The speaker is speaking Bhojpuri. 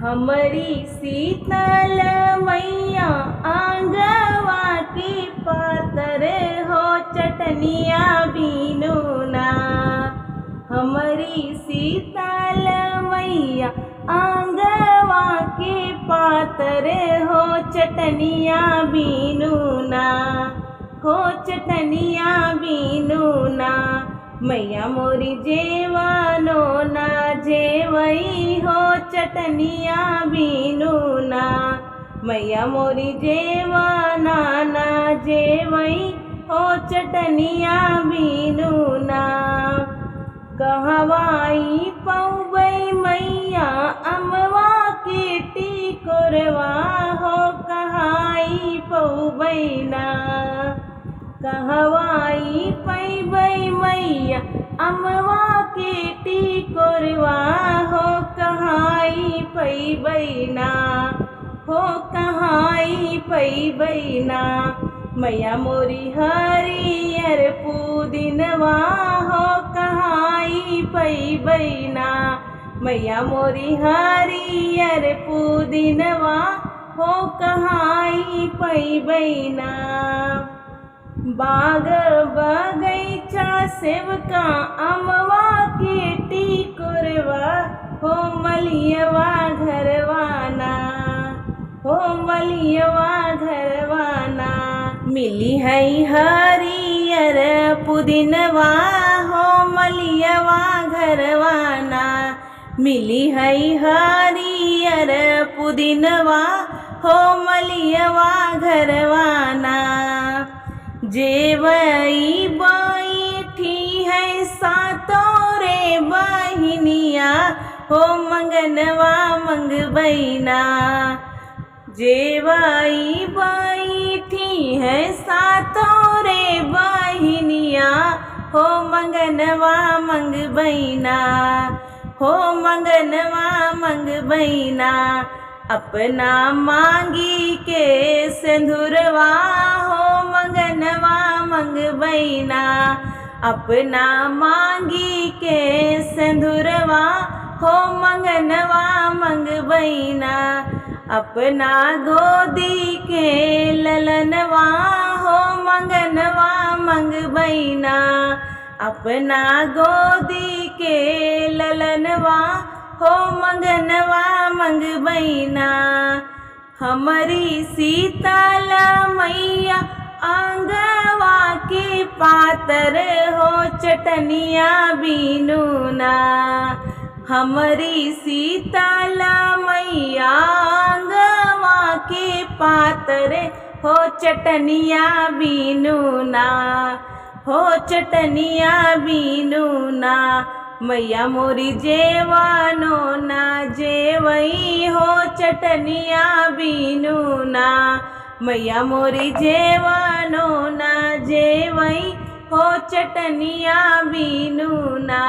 हमारी शीतल मैया आंगवा की पातर हो चटनिया बीनू ना। हमारी शीतल मैया आंगवा की पातर हो चटनिया बीनू ना। हो चटनिया बीनू ना। मैया मोरी जेवानो ना जेवई हो चटनिया बीनू ना। मैया मोरी जेवाना ना जेवई हो चटनिया बीनू ना। कहवाई पौबई मैया अमवा की टिकोरवा हो कहाई पौबई ना। कहवाई पैबई मैया अमवा के टिकोरवा हो कहाई पैबई ना। हो कहाई पैबई ना। मैया मोरी हरियर पुदीनवा हो कहाई पैबई ना। मैया मोरी हरियर पुदीनवा हो कहाई पैबई ना। बाग बगैचा सेवका अमवा के टिकोरवा हो मलियवा घरवाना। हो मलियवा घरवाना। मिली है हरियर पुदीनवा हो मलियवा घरवाना। मिली है हरियर पुदीनवा हो मलियवा घरवाना। जेवई बैठी है सातोरे बहिनिया हो मंगनवा मंगबैना। जेवई बैठी है सातोरे बहिनिया हो मंगनवा मंगबैना। हो मंगनवा मंगबैना। अपना मांगी के सिंदूरवा हो मंगनवा मंगबैना। अपना मांगी के सिंदूरवा हो मंगनवा मंगबैना। अपना गोदी के ललनवा हो मंगनवा मंगबैना। अपना गोदी के ललनवा हो मंगनवा मंगबैना। हमारी शीतल मैया आंगवा की पातर हो चटनिया बीनू ना। हमारी शीतल मैया आंगवा की पातर हो चटनिया बीनू ना। हो चटनिया बीनू ना। मैया मोरी जेवानो ना जेवई हो चटनिया बीनू ना। मैया मोरी जेवानो ना जेवई हो चटनिया बीनू ना।